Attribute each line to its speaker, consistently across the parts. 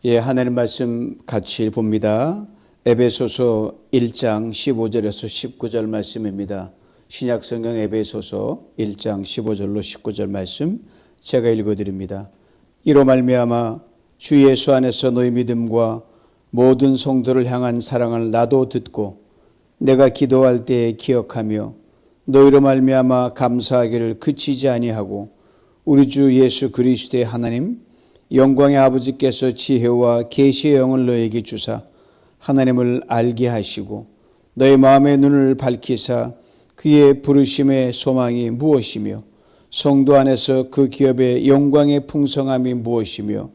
Speaker 1: 예, 하나님 말씀 같이 봅니다. 에베소서 1장 15절에서 19절 말씀입니다. 신약성경 에베소서 1장 15절로 19절 말씀 제가 읽어드립니다. 이로 말미암아 주 예수 안에서 너희 믿음과 모든 성도를 향한 사랑을 나도 듣고 내가 기도할 때에 기억하며 너희로 말미암아 감사하기를 그치지 아니하고 우리 주 예수 그리스도의 하나님 영광의 아버지께서 지혜와 계시의 영을 너에게 주사 하나님을 알게 하시고 너의 마음의 눈을 밝히사 그의 부르심의 소망이 무엇이며 성도 안에서 그 기업의 영광의 풍성함이 무엇이며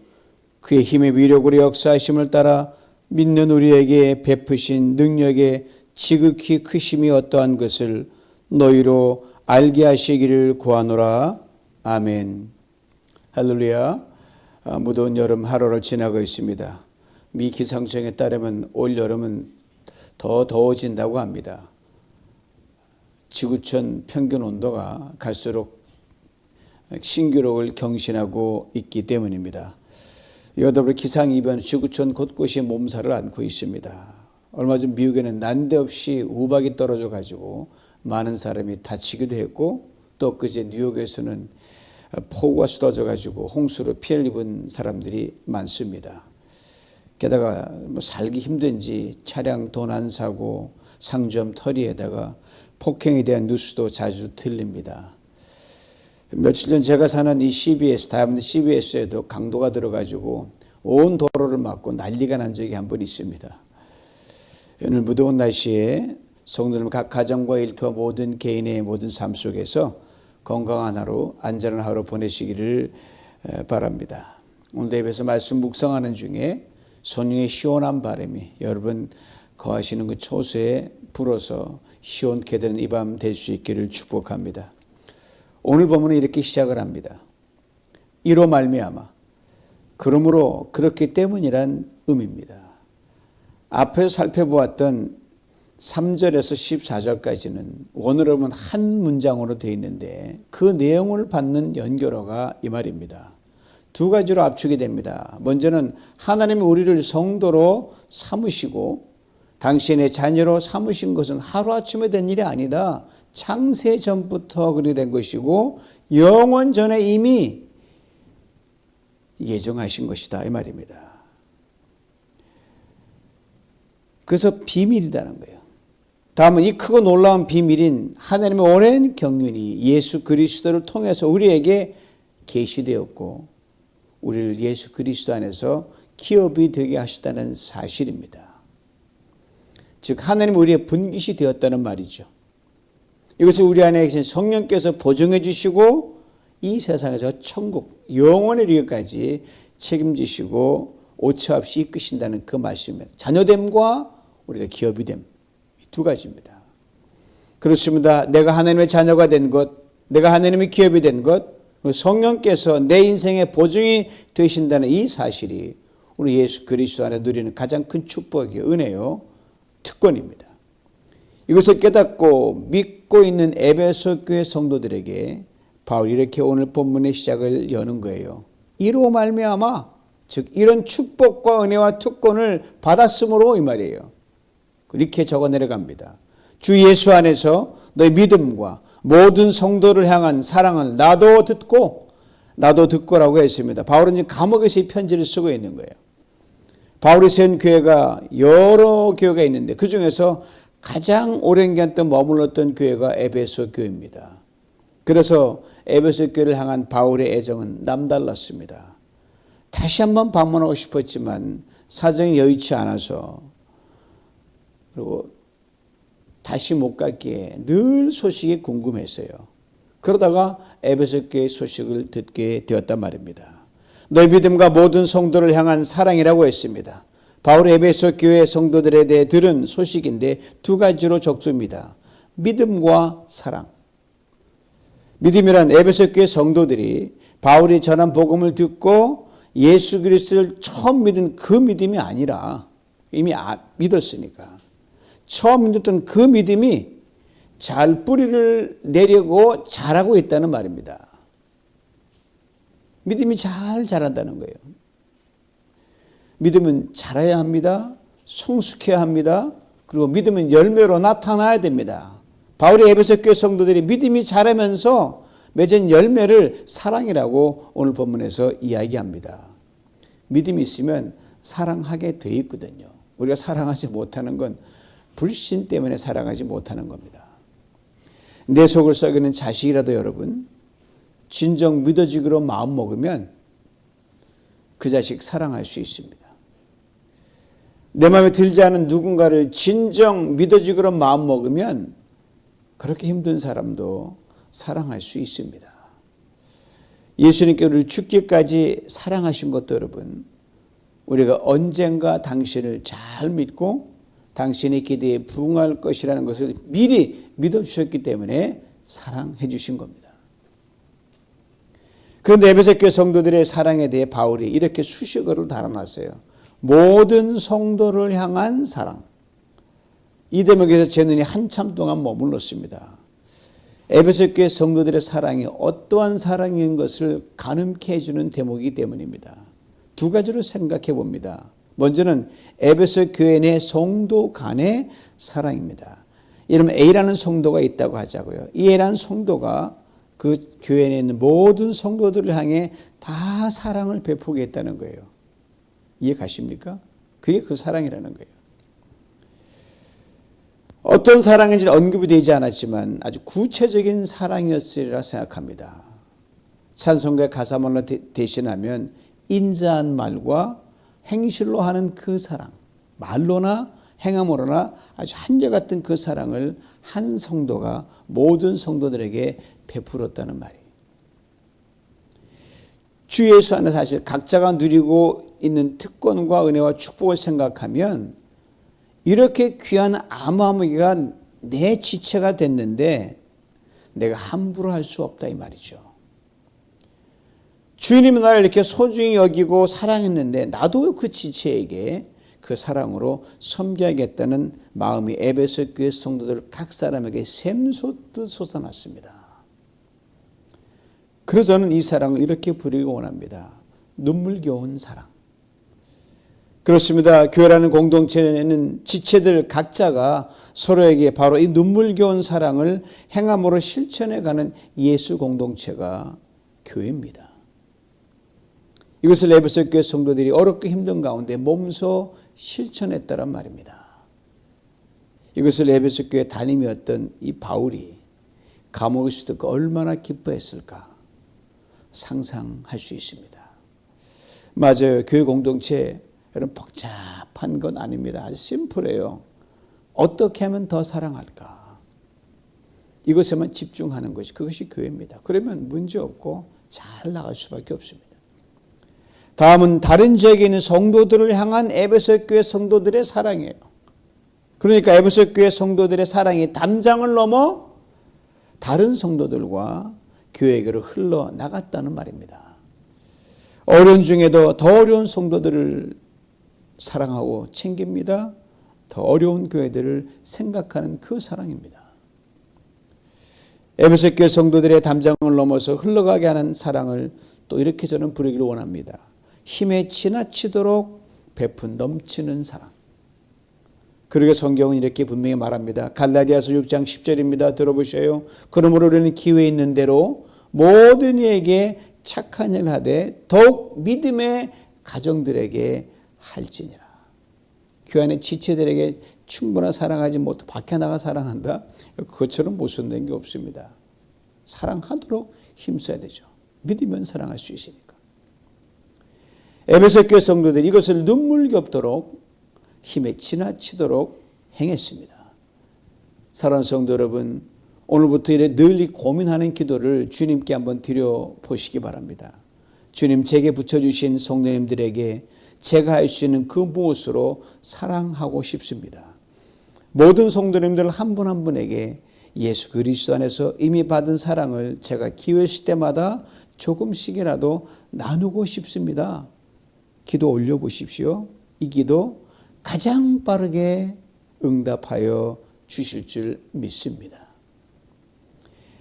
Speaker 1: 그의 힘의 위력으로 역사하심을 따라 믿는 우리에게 베푸신 능력의 지극히 크심이 어떠한 것을 너희로 알게 하시기를 구하노라. 아멘. 할렐루야. 무더운 여름 하루를 지나고 있습니다. 미 기상청에 따르면 올 여름은 더 더워진다고 합니다. 지구촌 평균 온도가 갈수록 신기록을 경신하고 있기 때문입니다. 이와 더불어 기상이변 지구촌 곳곳이 몸살을 앓고 있습니다. 얼마 전 미국에는 난데없이 우박이 떨어져 가지고 많은 사람이 다치기도 했고 또 그제 뉴욕에서는 폭우가 쏟아져 가지고 홍수로 피해를 입은 사람들이 많습니다. 게다가 살기 힘든지 차량 도난 사고, 상점 터리에다가 폭행에 대한 뉴스도 자주 들립니다. 며칠 전 제가 사는 이 CBS, 다이아몬드 CBS에도 강도가 들어가지고 온 도로를 막고 난리가 난 적이 한 번 있습니다. 오늘 무더운 날씨에 성도들 각 가정과 일터와 모든 개인의 모든 삶 속에서 건강한 하루, 안전한 하루 보내시기를 바랍니다. 오늘 예배에서 말씀 묵상하는 중에 성령의 시원한 바람이 여러분 거하시는 그 초소에 불어서 시원케 되는 이 밤 될 수 있기를 축복합니다. 오늘 본문은 이렇게 시작을 합니다. 이로 말미암아, 그러므로 그렇기 때문이란 의미입니다. 앞에서 살펴보았던 3절에서 14절까지는 원어로 보면 한 문장으로 되어 있는데 그 내용을 받는 연결어가 이 말입니다. 두 가지로 압축이 됩니다. 먼저는 하나님이 우리를 성도로 삼으시고 당신의 자녀로 삼으신 것은 하루아침에 된 일이 아니다. 창세 전부터 그리 된 것이고 영원 전에 이미 예정하신 것이다 이 말입니다. 그래서 비밀이라는 거예요. 다음은 이 크고 놀라운 비밀인 하나님의 오랜 경륜이 예수 그리스도를 통해서 우리에게 계시되었고 우리를 예수 그리스도 안에서 기업이 되게 하시다는 사실입니다. 즉 하나님 우리의 분깃이 되었다는 말이죠. 이것을 우리 안에 계신 성령께서 보증해 주시고 이 세상에서 천국 영원의 리까지 책임지시고 오차없이 이끄신다는 그 말씀입니다. 자녀됨과 우리가 기업이 됨. 두 가지입니다. 그렇습니다. 내가 하나님의 자녀가 된 것, 내가 하나님의 기업이 된 것, 성령께서 내 인생의 보증이 되신다는 이 사실이 우리 예수 그리스도 안에 누리는 가장 큰 축복이요, 은혜요, 특권입니다. 이것을 깨닫고 믿고 있는 에베소 교회 성도들에게 바울이 이렇게 오늘 본문의 시작을 여는 거예요. 이로 말미암아, 즉 이런 축복과 은혜와 특권을 받았으므로 이 말이에요. 이렇게 적어 내려갑니다. 주 예수 안에서 너의 믿음과 모든 성도를 향한 사랑을 나도 듣고라고 했습니다. 바울은 지금 감옥에서 이 편지를 쓰고 있는 거예요. 바울이 세운 교회가 여러 교회가 있는데 그 중에서 가장 오랜 기간 동안 머물렀던 교회가 에베소 교회입니다. 그래서 에베소 교회를 향한 바울의 애정은 남달랐습니다. 다시 한번 방문하고 싶었지만 사정이 여의치 않아서 그리고 다시 못 갔기에 늘 소식이 궁금했어요. 그러다가 에베소 교회 소식을 듣게 되었단 말입니다. 너희 믿음과 모든 성도를 향한 사랑이라고 했습니다. 바울의 에베소 교회 성도들에 대해 들은 소식인데 두 가지로 적습니다. 믿음과 사랑. 믿음이란 에베소 교회 성도들이 바울이 전한 복음을 듣고 예수 그리스도를 처음 믿은 그 믿음이 아니라 이미 믿었으니까 처음 믿었던 그 믿음이 잘 뿌리를 내려고 자라고 있다는 말입니다. 믿음이 잘 자란다는 거예요. 믿음은 자라야 합니다. 성숙해야 합니다. 그리고 믿음은 열매로 나타나야 됩니다. 바울의 에베소 교회 성도들이 믿음이 자라면서 맺은 열매를 사랑이라고 오늘 본문에서 이야기합니다. 믿음이 있으면 사랑하게 돼 있거든요. 우리가 사랑하지 못하는 건 불신 때문에 사랑하지 못하는 겁니다. 내 속을 썩이는 자식이라도 여러분 진정 믿어지기로 마음 먹으면 그 자식 사랑할 수 있습니다. 내 마음에 들지 않은 누군가를 진정 믿어지기로 마음 먹으면 그렇게 힘든 사람도 사랑할 수 있습니다. 예수님께 우리를 죽기까지 사랑하신 것도 여러분 우리가 언젠가 당신을 잘 믿고 당신의 기대에 부응할 것이라는 것을 미리 믿어주셨기 때문에 사랑해 주신 겁니다. 그런데 에베소 교회 성도들의 사랑에 대해 바울이 이렇게 수식어를 달아놨어요. 모든 성도를 향한 사랑. 이 대목에서 제 눈이 한참 동안 머물렀습니다. 에베소 교회 성도들의 사랑이 어떠한 사랑인 것을 가늠케 해주는 대목이기 때문입니다. 두 가지로 생각해 봅니다. 먼저는 에베소 교회 내 성도 간의 사랑입니다. 이러면 A라는 성도가 있다고 하자고요. 이 A라는 성도가 그 교회 내 있는 모든 성도들을 향해 다 사랑을 베푸겠다는 거예요. 이해 가십니까? 그게 그 사랑이라는 거예요. 어떤 사랑인지는 언급이 되지 않았지만 아주 구체적인 사랑이었으리라 생각합니다. 찬송가의 가사말로 대신하면 인자한 말과 행실로 하는 그 사랑, 말로나 행함으로나 아주 한결같은 그 사랑을 한 성도가 모든 성도들에게 베풀었다는 말이에요. 주 예수 안에 사실 각자가 누리고 있는 특권과 은혜와 축복을 생각하면 이렇게 귀한 아무개가 내 지체가 됐는데 내가 함부로 할 수 없다 이 말이죠. 주님이 나를 이렇게 소중히 여기고 사랑했는데 나도 그 지체에게 그 사랑으로 섬겨야겠다는 마음이 에베소 교회 성도들 각 사람에게 샘솟듯 솟아났습니다. 그래서 저는 이 사랑을 이렇게 부르기 원합니다. 눈물겨운 사랑. 그렇습니다. 교회라는 공동체에는 지체들 각자가 서로에게 바로 이 눈물겨운 사랑을 행함으로 실천해가는 예수 공동체가 교회입니다. 이것을 에베소 교회 성도들이 어렵고 힘든 가운데 몸소 실천했다란 말입니다. 이것을 에베소 교회 담임이었던 이 바울이 감옥에서 듣고 얼마나 기뻐했을까 상상할 수 있습니다. 맞아요. 교회 공동체 여러분 복잡한 건 아닙니다. 아주 심플해요. 어떻게 하면 더 사랑할까? 이것에만 집중하는 것이 그것이 교회입니다. 그러면 문제없고 잘 나갈 수밖에 없습니다. 다음은 다른 지역에 있는 성도들을 향한 에베소 교회 성도들의 사랑이에요. 그러니까 에베소 교회 성도들의 사랑이 담장을 넘어 다른 성도들과 교회에게로 흘러나갔다는 말입니다. 어려운 중에도 더 어려운 성도들을 사랑하고 챙깁니다. 더 어려운 교회들을 생각하는 그 사랑입니다. 에베소 교회 성도들의 담장을 넘어서 흘러가게 하는 사랑을 또 이렇게 저는 부르기를 원합니다. 힘에 지나치도록 베푼 넘치는 사랑. 그러게 성경은 이렇게 분명히 말합니다. 갈라디아서 6장 10절입니다. 들어보셔요. 그러므로 우리는 기회 있는 대로 모든 이에게 착한 일을 하되 더욱 믿음의 가정들에게 할지니라. 교회 안에 지체들에게 충분한 사랑하지 못해 밖에 나가 사랑한다. 그것처럼 모순된 게 없습니다. 사랑하도록 힘써야 되죠. 믿으면 사랑할 수 있으니까. 에베소 교회 성도들이 이것을 눈물겹도록 힘에 지나치도록 행했습니다. 사랑하는 성도 여러분, 오늘부터 이래 늘 고민하는 기도를 주님께 한번 드려보시기 바랍니다. 주님, 제게 붙여주신 성도님들에게 제가 할 수 있는 그 무엇으로 사랑하고 싶습니다. 모든 성도님들 한 분 한 분에게 예수 그리스도 안에서 이미 받은 사랑을 제가 기회 있을 때마다 조금씩이라도 나누고 싶습니다. 기도 올려보십시오. 이 기도 가장 빠르게 응답하여 주실 줄 믿습니다.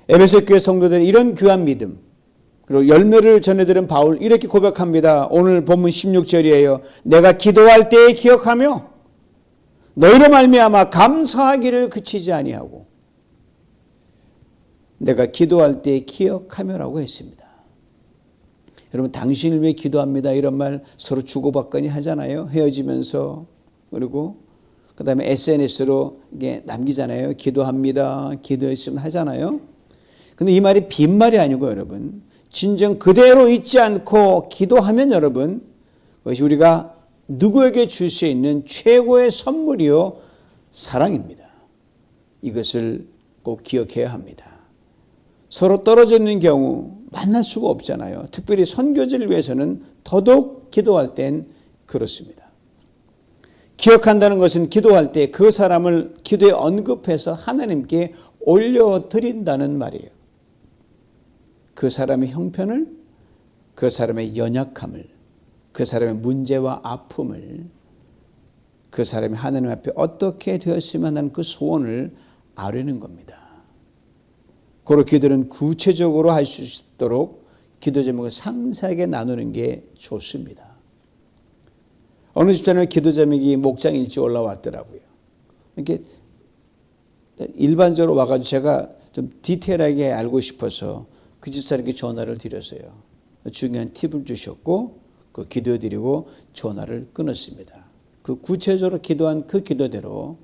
Speaker 1: 에베소 교회 성도들의 이런 귀한 믿음, 그리고 열매를 전해들은 바울 이렇게 고백합니다. 오늘 본문 16절이에요. 내가 기도할 때에 기억하며 너희로 말미암아 감사하기를 그치지 아니하고, 내가 기도할 때에 기억하며라고 했습니다. 여러분, 당신을 위해 기도합니다 이런 말 서로 주고받거니 하잖아요. 헤어지면서. 그리고 그 다음에 SNS로 이게 남기잖아요. 기도합니다, 기도했으면 하잖아요. 근데 이 말이 빈말이 아니고 여러분, 진정 그대로 잊지 않고 기도하면 여러분, 그것이 우리가 누구에게 줄 수 있는 최고의 선물이요 사랑입니다. 이것을 꼭 기억해야 합니다. 서로 떨어져 있는 경우 만날 수가 없잖아요. 특별히 선교지를 위해서는 더더욱 기도할 땐 그렇습니다. 기억한다는 것은 기도할 때 그 사람을 기도에 언급해서 하나님께 올려드린다는 말이에요. 그 사람의 형편을, 그 사람의 연약함을, 그 사람의 문제와 아픔을, 그 사람이 하나님 앞에 어떻게 되었으면 하는 그 소원을 아뢰는 겁니다. 고로 기도는 구체적으로 할 수 있도록 기도 제목을 상세하게 나누는 게 좋습니다. 어느 집사님의 기도 제목이 목장 일찍 올라왔더라고요. 이렇게 일반적으로 와가지고 제가 좀 디테일하게 알고 싶어서 그 집사님께 전화를 드렸어요. 중요한 팁을 주셨고 그 기도해드리고 전화를 끊었습니다. 그 구체적으로 기도한 그 기도대로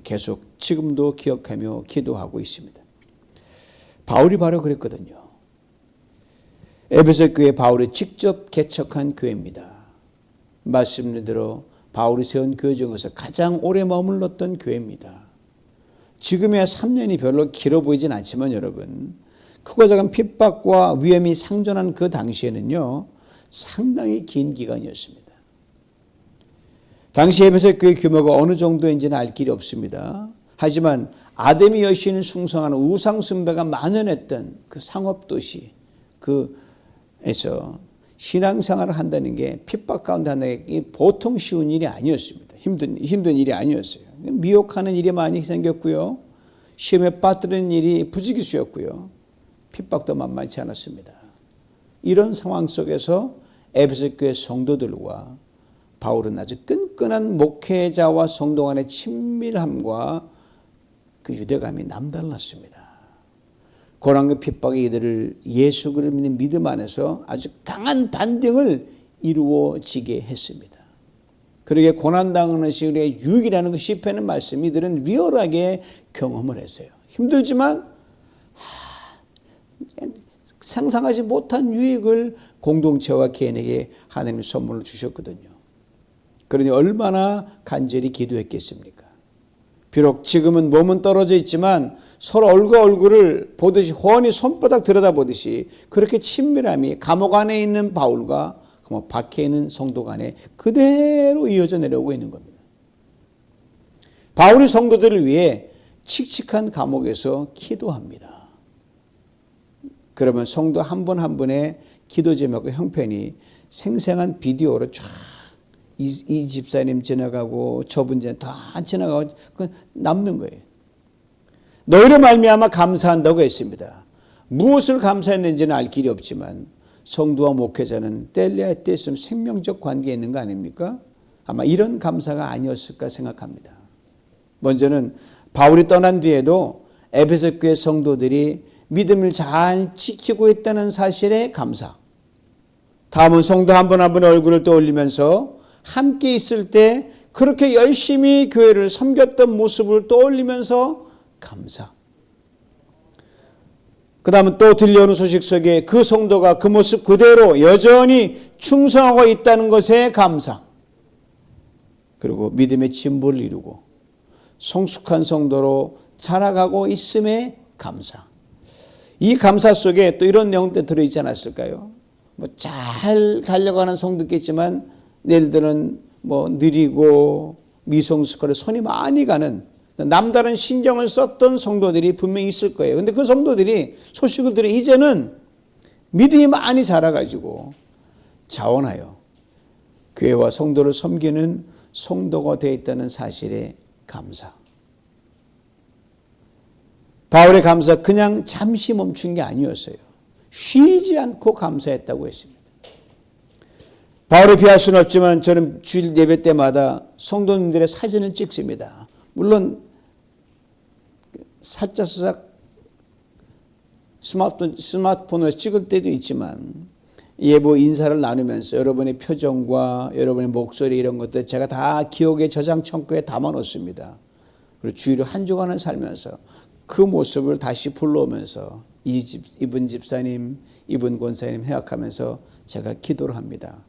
Speaker 1: 계속 지금도 기억하며 기도하고 있습니다. 바울이 바로 그랬거든요. 에베소 교회 바울이 직접 개척한 교회입니다. 말씀대로 바울이 세운 교회 중에서 가장 오래 머물렀던 교회입니다. 지금이야 3년이 별로 길어 보이진 않지만 여러분, 크고 작은 핍박과 위험이 상존한 그 당시에는요 상당히 긴 기간이었습니다. 당시 에베소 교회 규모가 어느 정도인지는 알 길이 없습니다. 하지만 아데미 여신을 숭상하는 우상 숭배가 만연했던 그 상업도시 그에서 신앙생활을 한다는 게 핍박 가운데 한다는 게 보통 쉬운 일이 아니었습니다. 힘든 일이 아니었어요. 미혹하는 일이 많이 생겼고요. 시험에 빠뜨리는 일이 부지기수였고요. 핍박도 만만치 않았습니다. 이런 상황 속에서 에베소 교회 성도들과 바울은 아주 끈끈한 목회자와 성도 간의 친밀함과 그 유대감이 남달랐습니다. 고난과 핍박의 이들을 예수 그리스도를 믿는 믿음 안에서 아주 강한 반등을 이루어지게 했습니다. 그러게 고난당하는 것이 우리의 유익이라는 그 시편의 말씀 이들은 리얼하게 경험을 했어요. 힘들지만 상상하지 못한 유익을 공동체와 개인에게 하나님이 선물을 주셨거든요. 그러니 얼마나 간절히 기도했겠습니까? 비록 지금은 몸은 떨어져 있지만 서로 얼굴을 보듯이 훤히 손바닥 들여다보듯이 그렇게 친밀함이 감옥 안에 있는 바울과 밖에 있는 성도 간에 그대로 이어져 내려오고 있는 겁니다. 바울이 성도들을 위해 칙칙한 감옥에서 기도합니다. 그러면 성도 한 분 한 분의 기도 제목과 형편이 생생한 비디오로 쫙 이 집사님 지나가고 저분 다 지나가고 남는 거예요. 너희로 말미암아 감사한다고 했습니다. 무엇을 감사했는지는 알 길이 없지만 성도와 목회자는 뗄래야 뗄 수 없는 생명적 관계에 있는 거 아닙니까? 아마 이런 감사가 아니었을까 생각합니다. 먼저는 바울이 떠난 뒤에도 에베소 교회 성도들이 믿음을 잘 지키고 있다는 사실에 감사. 다음은 성도 한 분 한 분의 얼굴을 떠올리면서 함께 있을 때 그렇게 열심히 교회를 섬겼던 모습을 떠올리면서 감사. 그 다음은 또 들려오는 소식 속에 그 성도가 그 모습 그대로 여전히 충성하고 있다는 것에 감사. 그리고 믿음의 진보를 이루고 성숙한 성도로 자라가고 있음에 감사. 이 감사 속에 또 이런 내용도 들어있지 않았을까요? 잘 달려가는 성도 있겠지만 예를 들은 느리고 미성숙하고 손이 많이 가는 남다른 신경을 썼던 성도들이 분명히 있을 거예요. 그런데 그 성도들이 소식을 들어 이제는 믿음이 많이 자라가지고 자원하여 교회와 성도를 섬기는 성도가 되어 있다는 사실에 감사. 바울의 감사 그냥 잠시 멈춘 게 아니었어요. 쉬지 않고 감사했다고 했습니다. 바울을 비할 수는 없지만 저는 주일 예배 때마다 성도님들의 사진을 찍습니다. 물론 살짝살짝 스마트폰으로 찍을 때도 있지만 예보 인사를 나누면서 여러분의 표정과 여러분의 목소리 이런 것들 제가 다 기억의 저장 창고에 담아 놓습니다. 그리고 주일을 한 주간을 살면서 그 모습을 다시 불러오면서 이분 집사님, 이분 권사님 생각하면서 제가 기도를 합니다.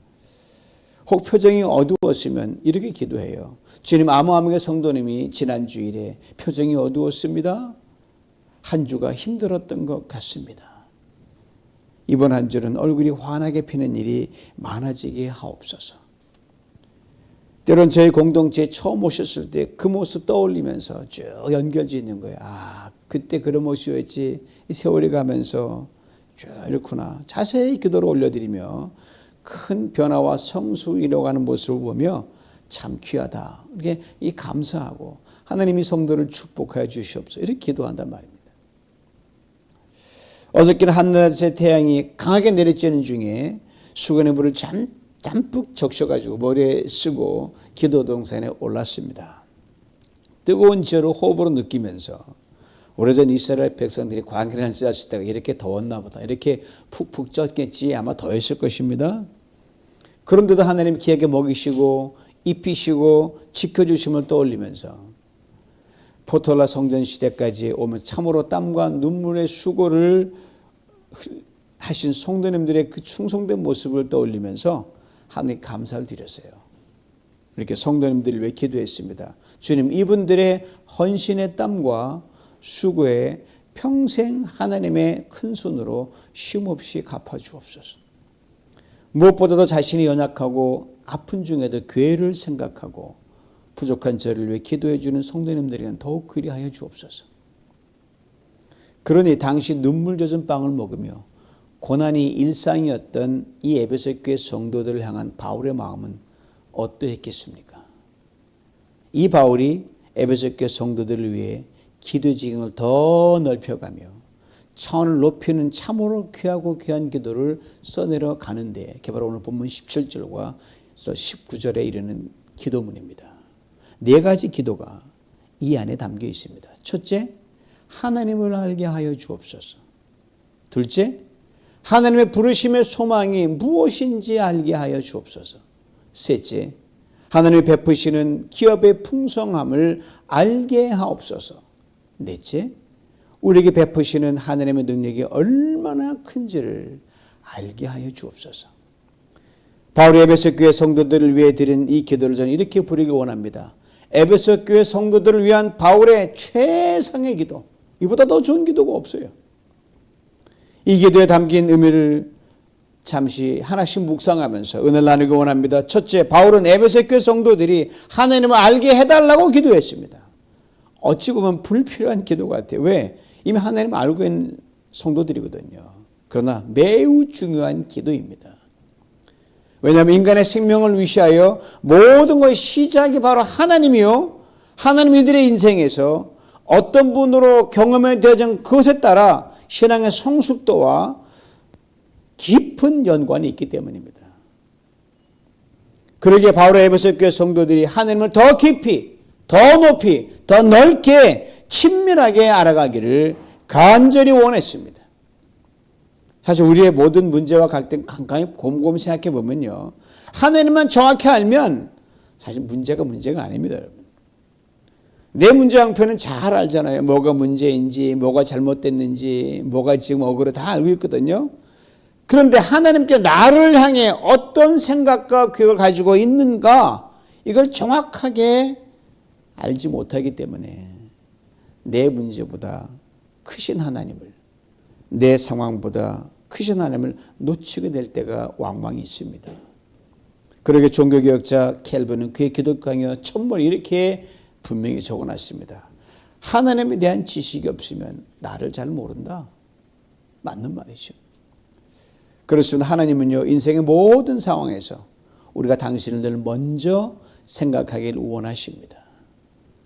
Speaker 1: 혹 표정이 어두웠으면 이렇게 기도해요. 주님, 아무아무개 성도님이 지난 주일에 표정이 어두웠습니다. 한 주가 힘들었던 것 같습니다. 이번 한 주는 얼굴이 환하게 피는 일이 많아지게 하옵소서. 때론 저희 공동체에 처음 오셨을 때 그 모습 떠올리면서 쭉 연결짓는 거예요. 아, 그때 그런 모습이었지. 이 세월이 가면서 쭉 이렇구나. 자세히 기도를 올려드리며 큰 변화와 성수 이뤄가는 모습을 보며 참 귀하다. 이렇게 이 감사하고 하나님이 성도를 축복하여 주시옵소서. 이렇게 기도한단 말입니다. 어저께는 한낮에 태양이 강하게 내리쬐는 중에 수건의 물을 잠뿍 적셔가지고 머리에 쓰고 기도 동산에 올랐습니다. 뜨거운 지열을 호흡으로 느끼면서 오래전 이스라엘 백성들이 광야를 지났을 때가 이렇게 더웠나 보다. 이렇게 푹푹 쪘겠지. 아마 더했을 것입니다. 그런데도 하나님 귀하게 먹이시고 입히시고 지켜주심을 떠올리면서 포톨라 성전 시대까지 오면 참으로 땀과 눈물의 수고를 하신 성도님들의 그 충성된 모습을 떠올리면서 하나님 감사를 드렸어요. 이렇게 성도님들을 위해 기도했습니다. 주님, 이분들의 헌신의 땀과 수고에 평생 하나님의 큰 손으로 쉼없이 갚아주옵소서. 무엇보다도 자신이 연약하고 아픈 중에도 교회를 생각하고 부족한 저를 위해 기도해 주는 성도님들에게는 더욱 그리하여 주옵소서. 그러니 당시 눈물 젖은 빵을 먹으며 고난이 일상이었던 이 에베소 교회 성도들을 향한 바울의 마음은 어떠했겠습니까? 이 바울이 에베소 교회 성도들을 위해 기도의 지경을 더 넓혀가며 차원을 높이는 참으로 귀하고 귀한 기도를 써내려 가는데 바로 오늘 본문 17절과 19절에 이르는 기도문입니다. 네 가지 기도가 이 안에 담겨 있습니다. 첫째, 하나님을 알게 하여 주옵소서. 둘째, 하나님의 부르심의 소망이 무엇인지 알게 하여 주옵소서. 셋째, 하나님이 베푸시는 기업의 풍성함을 알게 하옵소서. 넷째, 우리에게 베푸시는 하나님의 능력이 얼마나 큰지를 알게 하여 주옵소서. 바울이 에베소 교회 성도들을 위해 드린 이 기도를 저는 이렇게 부르기 원합니다. 에베소 교회 성도들을 위한 바울의 최상의 기도, 이보다 더 좋은 기도가 없어요. 이 기도에 담긴 의미를 잠시 하나씩 묵상하면서 은혜를 나누기 원합니다. 첫째, 바울은 에베소 교회 성도들이 하나님을 알게 해달라고 기도했습니다. 어찌 보면 불필요한 기도 같아요. 왜? 이미 하나님 알고 있는 성도들이거든요. 그러나 매우 중요한 기도입니다. 왜냐하면 인간의 생명을 위시하여 모든 것의 시작이 바로 하나님이요, 하나님 이들의 인생에서 어떤 분으로 경험이 되어진 그것에 따라 신앙의 성숙도와 깊은 연관이 있기 때문입니다. 그러기에 바울의 에베소 교회 성도들이 하나님을 더 깊이, 더 높이, 더 넓게 친밀하게 알아가기를 간절히 원했습니다. 사실 우리의 모든 문제와 갈등 곰곰이 생각해 보면요, 하나님만 정확히 알면 사실 문제가 아닙니다, 여러분. 내 문제 형편은 잘 알잖아요. 뭐가 문제인지, 뭐가 잘못됐는지, 뭐가 지금 억울해 다 알고 있거든요. 그런데 하나님께 나를 향해 어떤 생각과 계획을 가지고 있는가, 이걸 정확하게 알지 못하기 때문에 내 문제보다 크신 하나님을, 내 상황보다 크신 하나님을 놓치게 될 때가 왕왕 있습니다. 그러게 종교개혁자 켈빈은 그의 기독 강요 첫머리 이렇게 분명히 적어놨습니다. 하나님에 대한 지식이 없으면 나를 잘 모른다. 맞는 말이죠. 그렇습니다. 하나님은요, 인생의 모든 상황에서 우리가 당신을 늘 먼저 생각하기를 원하십니다.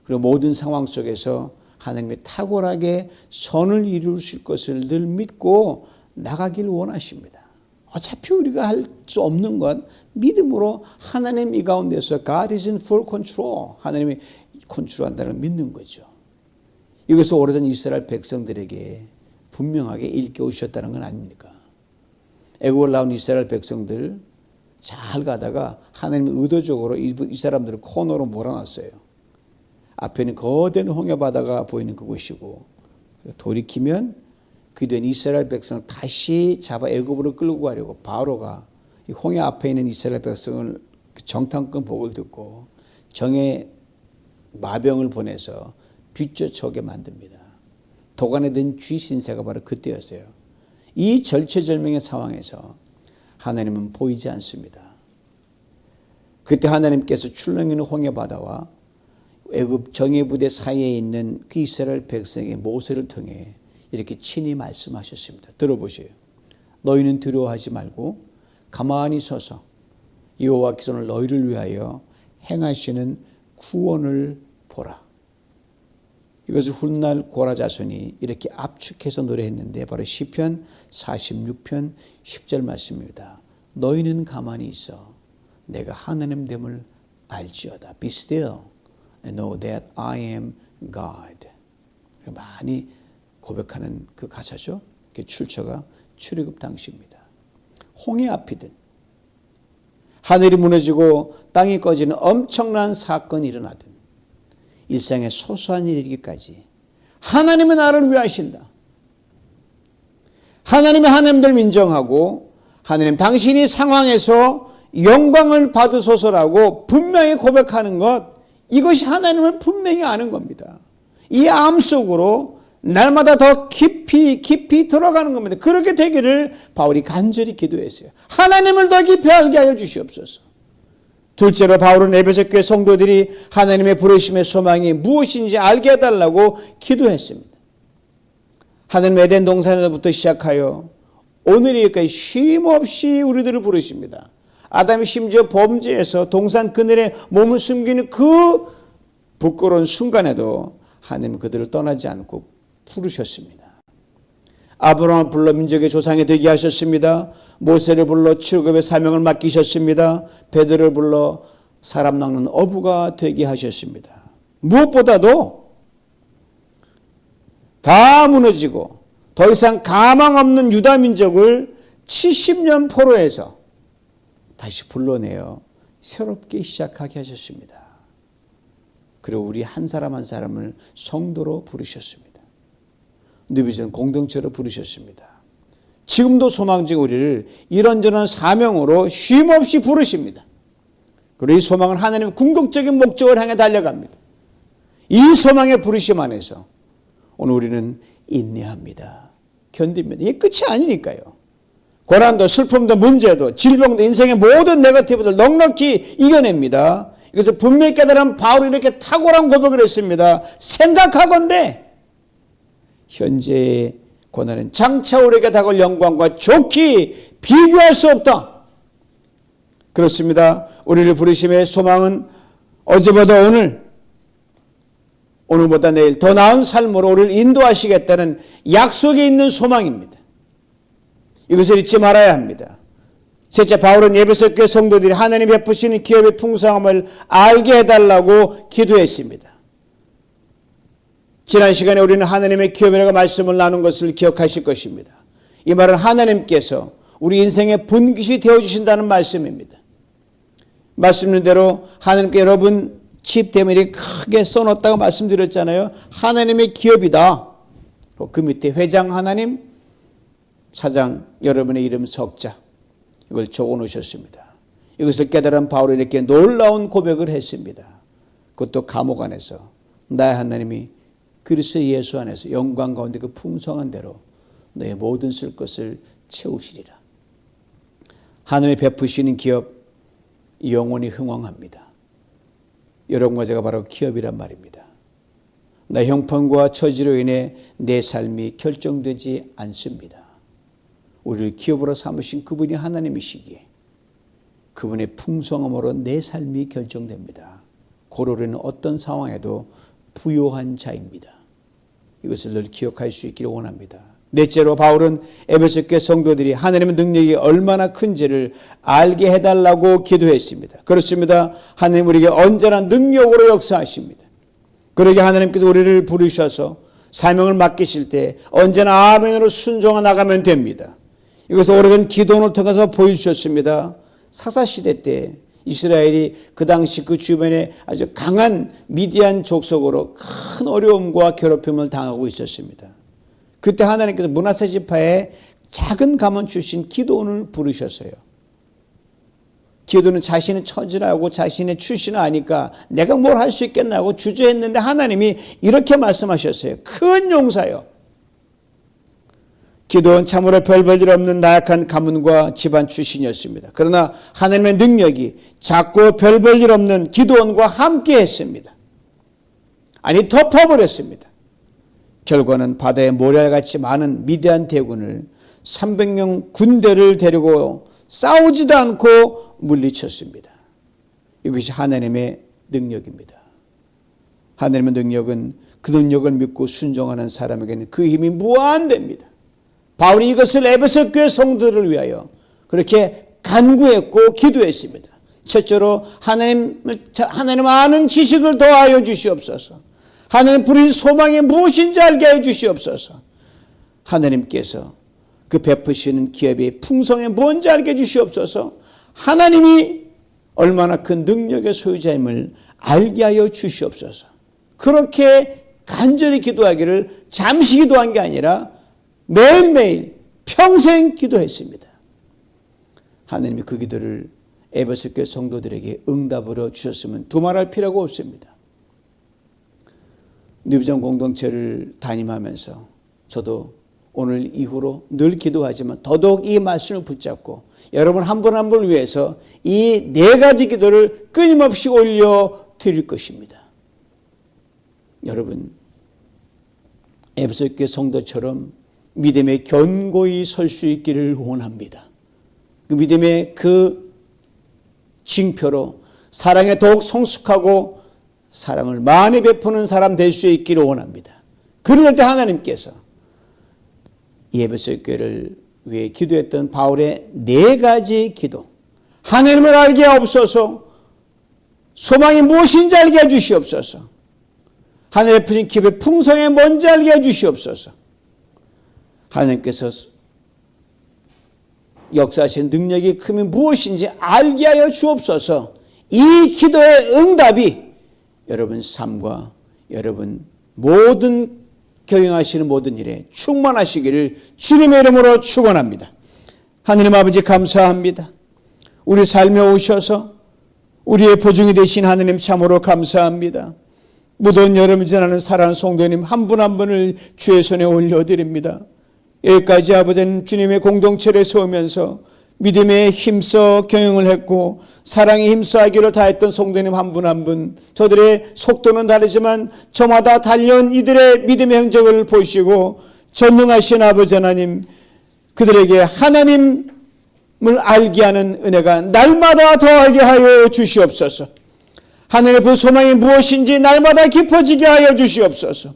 Speaker 1: 그리고 모든 상황 속에서 하나님이 탁월하게 선을 이루실 것을 늘 믿고 나가길 원하십니다. 어차피 우리가 할 수 없는 것 믿음으로 하나님 이 가운데서 God is in full control. 하나님이 컨트롤한다는 걸 믿는 거죠. 이것을 오래전 이스라엘 백성들에게 분명하게 일깨우셨다는 건 아닙니까? 애국을 나온 이스라엘 백성들 잘 가다가 하나님이 의도적으로 이 사람들을 코너로 몰아놨어요. 앞에는 거대한 홍해 바다가 보이는 그곳이고 돌이키면 그된 이스라엘 백성을 다시 잡아 애굽으로 끌고 가려고 바로가 이 홍해 앞에 있는 이스라엘 백성을 정탐꾼 복을 듣고 정의 마병을 보내서 뒤쫓아오게 만듭니다. 도간에 든 쥐 신세가 바로 그때였어요. 이 절체절명의 상황에서 하나님은 보이지 않습니다. 그때 하나님께서 출렁이는 홍해 바다와 애굽 정예 부대 사이에 있는 그 이스라엘 백성의 모세를 통해 이렇게 친히 말씀하셨습니다. 들어보세요. 너희는 두려워하지 말고 가만히 서서 여호와께서 오늘 너희를 위하여 행하시는 구원을 보라. 이것을 훗날 고라 자손이 이렇게 압축해서 노래했는데 바로 시편 46편 10절 말씀입니다. 너희는 가만히 있어 내가 하나님 됨을 알지어다. Be still and know that I am God. 많이 고백하는 그 가사죠. 그 출처가 출애굽 당시입니다. 홍해 앞이든 하늘이 무너지고 땅이 꺼지는 엄청난 사건이 일어나든 일상의 소소한 일이기까지 하나님은 나를 위하신다. 하나님의 하나님들 인정하고 하나님 당신이 상황에서 영광을 받으소서라고 분명히 고백하는 것, 이것이 하나님을 분명히 아는 겁니다. 이 암 속으로 날마다 더 깊이 들어가는 겁니다. 그렇게 되기를 바울이 간절히 기도했어요. 하나님을 더 깊이 알게 하여 주시옵소서. 둘째로 바울은 에베소 교회 성도들이 하나님의 부르심의 소망이 무엇인지 알게 해달라고 기도했습니다. 하나님 에덴 동산에서부터 시작하여 오늘까지 쉼없이 우리들을 부르십니다. 아담이 심지어 범죄에서 동산 그늘에 몸을 숨기는 그 부끄러운 순간에도 하나님은 그들을 떠나지 않고 부르셨습니다. 아브라함을 불러 민족의 조상이 되게 하셨습니다. 모세를 불러 출애굽의 사명을 맡기셨습니다. 베드로를 불러 사람 낚는 어부가 되게 하셨습니다. 무엇보다도 다 무너지고 더 이상 가망 없는 유다 민족을 70년 포로에서 다시 불러내어 새롭게 시작하게 하셨습니다. 그리고 우리 한 사람 한 사람을 성도로 부르셨습니다. 누비전 공동체로 부르셨습니다. 지금도 소망진 우리를 이런저런 사명으로 쉼없이 부르십니다. 그리고 이 소망은 하나님의 궁극적인 목적을 향해 달려갑니다. 이 소망의 부르심 안에서 오늘 우리는 인내합니다. 견딥니다. 이게 끝이 아니니까요. 고난도 슬픔도 문제도 질병도 인생의 모든 네거티브들 넉넉히 이겨냅니다. 이것을 분명히 깨달은 바울이 이렇게 탁월한 고백을 했습니다. 생각하건대 현재의 고난은 장차 우리에게 다가올 영광과 좋게 비교할 수 없다. 그렇습니다. 우리를 부르심의 소망은 어제보다 오늘보다 내일 더 나은 삶으로 우리를 인도하시겠다는 약속이 있는 소망입니다. 이것을 잊지 말아야 합니다. 셋째, 바울은 에베소 교회 성도들이 하나님 베푸시는 기업의 풍성함을 알게 해달라고 기도했습니다. 지난 시간에 우리는 하나님의 기업이라고 말씀을 나눈 것을 기억하실 것입니다. 이 말은 하나님께서 우리 인생의 분깃이 되어주신다는 말씀입니다. 말씀인 대로 하나님께 여러분 집 대문이 크게 써놓았다고 말씀드렸잖아요. 하나님의 기업이다. 그 밑에 회장 하나님, 사장 여러분의 이름 석자, 이걸 적어놓으셨습니다. 이것을 깨달은 바울이 이렇게 놀라운 고백을 했습니다. 그것도 감옥 안에서 나의 하나님이 그리스도 예수 안에서 영광 가운데 그 풍성한 대로 너의 모든 쓸 것을 채우시리라. 하늘에 베푸시는 기업 영원히 흥왕합니다. 여러분과 제가 바로 기업이란 말입니다. 나의 형편과 처지로 인해 내 삶이 결정되지 않습니다. 우리를 기업으로 삼으신 그분이 하나님이시기에 그분의 풍성함으로 내 삶이 결정됩니다. 고로리는 어떤 상황에도 부요한 자입니다. 이것을 늘 기억할 수 있기를 원합니다. 넷째로 바울은 에베소 교회 성도들이 하나님의 능력이 얼마나 큰지를 알게 해달라고 기도했습니다. 그렇습니다. 하나님 우리에게 언제나 능력으로 역사하십니다. 그러게 하나님께서 우리를 부르셔서 사명을 맡기실 때 언제나 아멘으로 순종해 나가면 됩니다. 이것을 오래된 기도원을 통해서 보여주셨습니다. 사사시대 때 이스라엘이 그 당시 그 주변에 아주 강한 미디안 족속으로 큰 어려움과 괴롭힘을 당하고 있었습니다. 그때 하나님께서 므낫세 지파의 작은 가문 출신 기도원을 부르셨어요. 기도는 자신의 처지라고 자신의 출신을 아니까 내가 뭘 할 수 있겠나고 주저했는데 하나님이 이렇게 말씀하셨어요. 큰 용사요. 기도는 참으로 별 볼 일 없는 나약한 가문과 집안 출신이었습니다. 그러나 하나님의 능력이 작고 별 볼 일 없는 기도원과 함께 했습니다. 아니 덮어버렸습니다. 결과는 바다에 모래알같이 많은 미디안 대군을 300명 군대를 데리고 싸우지도 않고 물리쳤습니다. 이것이 하나님의 능력입니다. 하나님의 능력은 그 능력을 믿고 순종하는 사람에게는 그 힘이 무한됩니다. 바울이 이것을 에베소 교회 성도들을 위하여 그렇게 간구했고 기도했습니다. 첫째로 하나님 아는 지식을 더하여 주시옵소서. 하나님 부르신 소망이 무엇인지 알게 해 주시옵소서. 하나님께서 그 베푸시는 기업의 풍성이 뭔지 알게 해 주시옵소서. 하나님이 얼마나 큰 능력의 소유자임을 알게 하여 주시옵소서. 그렇게 간절히 기도하기를 잠시 기도한 게 아니라 매일매일 평생 기도했습니다. 하나님이 그 기도를 에베소 교회 성도들에게 응답으로 주셨으면 두말할 필요가 없습니다. 뉴비전 공동체를 담임하면서 저도 오늘 이후로 늘 기도하지만 더더욱 이 말씀을 붙잡고 여러분 한 분 한 분을 위해서 이 네 가지 기도를 끊임없이 올려 드릴 것입니다. 여러분 에베소 교회 성도처럼 믿음에 견고히 설 수 있기를 원합니다. 그 믿음의 그 징표로 사랑에 더욱 성숙하고 사랑을 많이 베푸는 사람 될 수 있기를 원합니다. 그럴 때 하나님께서 이 에베소 교회를 위해 기도했던 바울의 네 가지 기도, 하나님을 알게 하옵소서, 소망이 무엇인지 알게 해 주시옵소서, 하늘에 푸신 기업의 풍성에 뭔지 알게 해 주시옵소서, 하나님께서 역사하신 능력이 크면 무엇인지 알게 하여 주옵소서. 이 기도의 응답이 여러분 삶과 여러분 모든 경영하시는 모든 일에 충만하시기를 주님의 이름으로 축원합니다. 하느님 아버지 감사합니다. 우리 삶에 오셔서 우리의 보증이 되신 하느님 참으로 감사합니다. 무더운 여름을 지나는 사랑하는 성도님 한 분 한 분을 주의 손에 올려드립니다. 여기까지 아버지는 주님의 공동체를 세우면서 믿음에 힘써 경영을 했고 사랑에 힘써 하기로 다했던 성도님 한 분 한 분, 저들의 속도는 다르지만 저마다 달려온 이들의 믿음의 행적을 보시고 전능하신 아버지 하나님, 그들에게 하나님을 알게 하는 은혜가 날마다 더하게 하여 주시옵소서. 하늘의 그 소망이 무엇인지 날마다 깊어지게 하여 주시옵소서.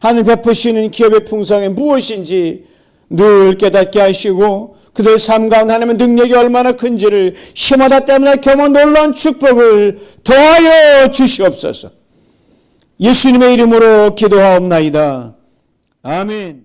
Speaker 1: 하늘 베푸시는 기업의 풍성이 무엇인지 늘 깨닫게 하시고 그들 삶 가운데 하나님의 능력이 얼마나 큰지를 시마다 때마다 경험 놀라운 축복을 더하여 주시옵소서. 예수님의 이름으로 기도하옵나이다. 아멘.